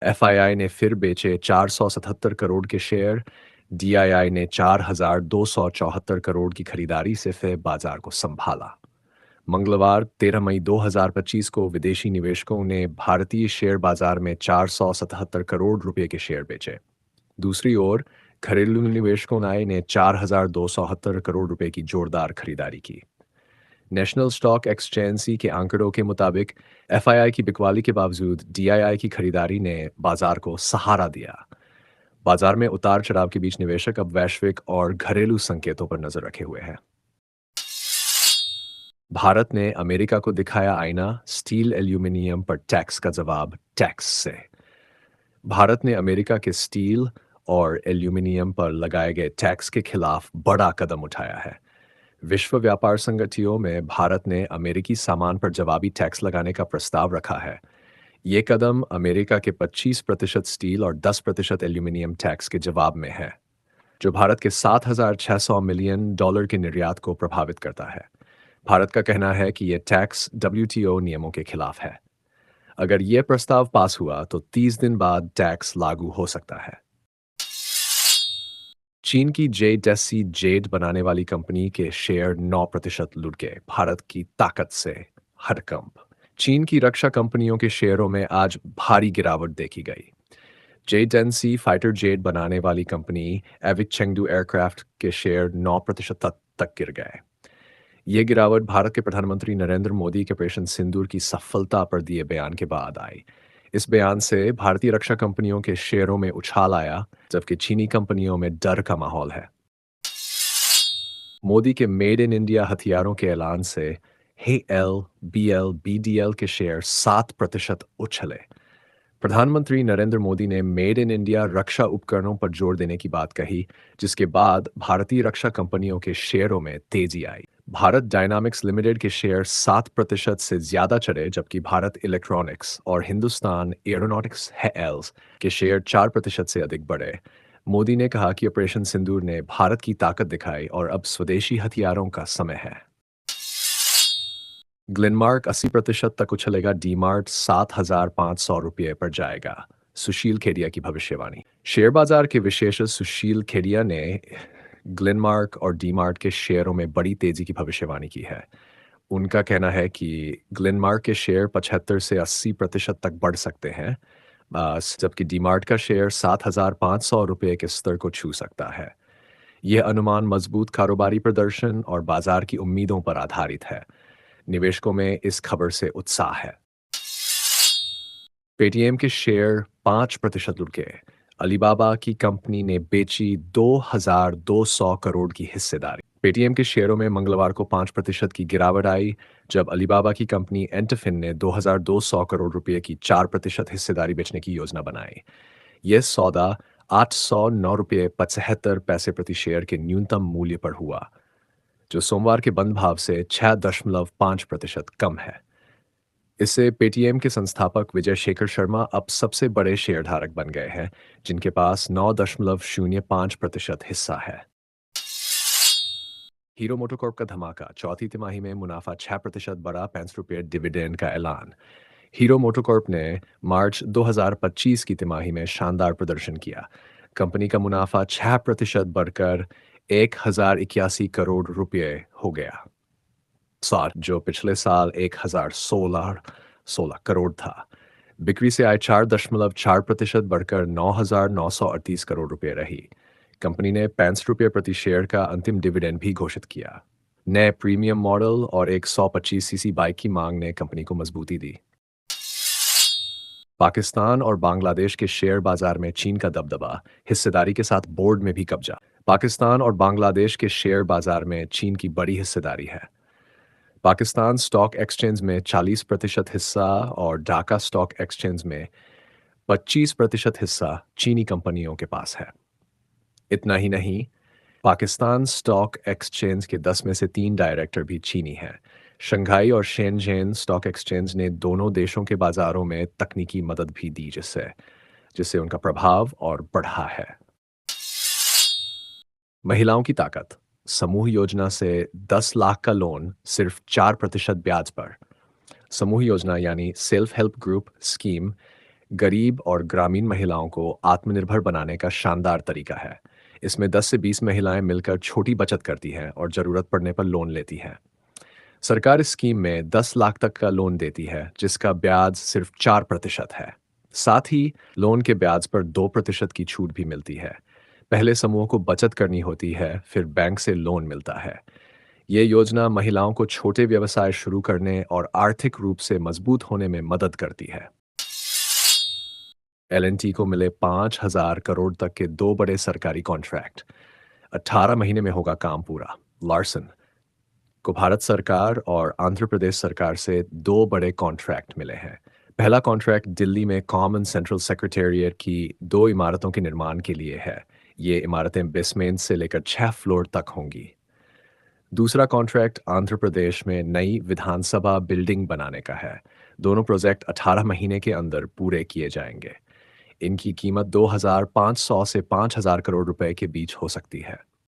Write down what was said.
FII ने फिर बेचे 477 करोड़ के शेयर। डीआईआई ने 4,274 करोड़ की खरीदारी से फिर बाजार को संभाला। मंगलवार 13 मई 2025 को विदेशी निवेशकों ने भारतीय शेयर बाजार में 477 करोड़ रुपए के शेयर बेचे। दूसरी ओर घरेलू निवेशकों ने 4,270 करोड़ रुपए की जोरदार खरीदारी की। नेशनल स्टॉक एक्सचेंज सी के आंकड़ों के मुताबिक एफआईआई की बिकवाली के बावजूद डीआईआई की खरीदारी ने बाजार को सहारा दिया। बाजार में उतार चढ़ाव के बीच निवेशक अब वैश्विक और घरेलू संकेतों पर नजर रखे हुए हैं। भारत ने अमेरिका को दिखाया आईना, स्टील एल्यूमिनियम पर टैक्स का जवाब टैक्स से। भारत ने अमेरिका के स्टील और एल्यूमिनियम पर लगाए गए टैक्स के खिलाफ बड़ा कदम उठाया है। विश्व व्यापार संगठनों में भारत ने अमेरिकी सामान पर जवाबी टैक्स लगाने का प्रस्ताव रखा है। ये कदम अमेरिका के 25% स्टील और 10% एल्यूमिनियम टैक्स के जवाब में है, जो भारत के $7,600 मिलियन के निर्यात को प्रभावित करता है। भारत का कहना है कि यह टैक्स डब्ल्यूटीओ नियमों के खिलाफ है। अगर यह प्रस्ताव पास हुआ तो 30 दिन बाद टैक्स लागू हो सकता है। चीन की जेडएससी जेड बनाने वाली कंपनी के शेयर 9% लुढ़ गए। भारत की ताकत से हड़कंप। चीन की रक्षा कंपनियों के शेयरों में आज भारी गिरावट देखी गई। जेडेंसी फाइटर जेट बनाने वाली कंपनी एविक चेंगडू एयरक्राफ्ट के शेयर 9% तक गिर गए। यह गिरावट भारत के प्रधानमंत्री नरेंद्र मोदी के ऑपरेशन सिंदूर की सफलता पर दिए बयान के बाद आई। इस बयान से भारतीय रक्षा कंपनियों के शेयरों में उछाल आया, जबकि चीनी कंपनियों में डर का माहौल है। मोदी के मेड इन इंडिया हथियारों के ऐलान से एल, बीएल, बीडीएल के शेयर 7% उछले। प्रधानमंत्री नरेंद्र मोदी ने मेड इन इंडिया रक्षा उपकरणों पर जोर देने की बात कही, जिसके बाद भारतीय रक्षा कंपनियों के शेयरों में तेजी आई। भारत डायनामिक्स लिमिटेड के शेयर 7% से ज्यादा चढ़े, जबकि भारत इलेक्ट्रॉनिक्स और हिंदुस्तान एरोनॉटिक्स हेल्स के शेयर 4% से अधिक बढ़े। मोदी ने कहा कि ऑपरेशन सिंदूर ने भारत की ताकत दिखाई और अब स्वदेशी हथियारों का समय है। ग्लेनमार्क 80% तक उछलेगा, डीमार्ट ₹7,500 पर जाएगा। सुशील खेडिया की भविष्यवाणी। शेयर बाजार के विशेषज्ञ सुशील खेडिया ने ग्लेनमार्क और डीमार्ट के शेयरों में बड़ी तेजी की भविष्यवाणी की है। उनका कहना है कि ग्लेनमार्क के शेयर 75 से 80% तक बढ़ सकते हैं, जबकि डीमार्ट का शेयर ₹7,500 के स्तर को छू सकता है। यह अनुमान मजबूत कारोबारी प्रदर्शन और बाजार की उम्मीदों पर आधारित है। निवेशकों में इस खबर से उत्साह है। पेटीएम के शेयर 5% लुढ़ गए। अलीबाबा की कंपनी ने बेची 2,200 करोड़ की हिस्सेदारी। पेटीएम के शेयरों में मंगलवार को 5% की गिरावट आई, जब अलीबाबा की कंपनी एंटफिन ने 2,200 करोड़ रुपए की 4% हिस्सेदारी बेचने की योजना बनाई। यह सौदा ₹809.75 प्रति शेयर के न्यूनतम मूल्य पर हुआ, जो सोमवार के बंद भाव से 6.5% कम है। इससे पेटीएम के संस्थापक विजय शेखर शर्मा अब सबसे बड़े शेयरधारक बन गए हैं, जिनके पास 9.05% हिस्सा है। हीरो मोटोकॉर्प का धमाका, चौथी तिमाही में मुनाफा 6% बढ़ा, ₹65 डिविडेंड का ऐलान। हीरो मोटोकॉर्प ने मार्च 2025 की तिमाही में शानदार प्रदर्शन किया। कंपनी का मुनाफा 6% बढ़कर 1,081 करोड़ रुपए हो गया, जो पिछले साल 1,016 करोड़ था। बिक्री से आय 4.4% बढ़कर 9,938 करोड़ रुपए रही। कंपनी ने ₹65 प्रति शेयर का अंतिम डिविडेंड भी घोषित किया। नए प्रीमियम मॉडल और एक 125cc बाइक की मांग ने कंपनी को मजबूती दी। पाकिस्तान और बांग्लादेश के शेयर बाजार में चीन का दबदबा, हिस्सेदारी के साथ बोर्ड में भी कब्जा। पाकिस्तान और बांग्लादेश के शेयर बाजार में चीन की बड़ी हिस्सेदारी है। पाकिस्तान स्टॉक एक्सचेंज में 40% हिस्सा और ढाका स्टॉक एक्सचेंज में 25% हिस्सा चीनी कंपनियों के पास है। इतना ही नहीं, पाकिस्तान स्टॉक एक्सचेंज के 10 में से 3 डायरेक्टर भी चीनी हैं। शंघाई और शेनज़ेन स्टॉक एक्सचेंज ने दोनों देशों के बाजारों में तकनीकी मदद भी दी, जिससे जिससे उनका प्रभाव और बढ़ा है। महिलाओं की ताकत, समूह योजना से 10 लाख का लोन सिर्फ 4% ब्याज पर। समूह योजना यानी सेल्फ हेल्प ग्रुप स्कीम गरीब और ग्रामीण महिलाओं को आत्मनिर्भर बनाने का शानदार तरीका है। इसमें 10 से 20 महिलाएं मिलकर छोटी बचत करती हैं और ज़रूरत पड़ने पर लोन लेती हैं। सरकार इस स्कीम में 10 लाख तक का लोन देती है, जिसका ब्याज सिर्फ 4% है। साथ ही लोन के ब्याज पर 2% की छूट भी मिलती है। पहले समूह को बचत करनी होती है, फिर बैंक से लोन मिलता है। ये योजना महिलाओं को छोटे व्यवसाय शुरू करने और आर्थिक रूप से मजबूत होने में मदद करती है। एल&टी को मिले 5,000 करोड़ तक के दो बड़े सरकारी कॉन्ट्रैक्ट। 18 महीने में होगा काम पूरा। लार्सन को भारत सरकार और आंध्र प्रदेश सरकार से दो बड़े कॉन्ट्रैक्ट मिले हैं। पहला कॉन्ट्रैक्ट दिल्ली में कॉमन सेंट्रल सेक्रेटेरिएट की दो इमारतों के निर्माण के लिए है। ये इमारतें बेसमेंट से लेकर 6 फ्लोर तक होंगी। दूसरा कॉन्ट्रैक्ट आंध्र प्रदेश में नई विधानसभा बिल्डिंग बनाने का है। दोनों प्रोजेक्ट 18 महीने के अंदर पूरे किए जाएंगे। इनकी कीमत 2,500 से 5,000 करोड़ रुपए के बीच हो सकती है।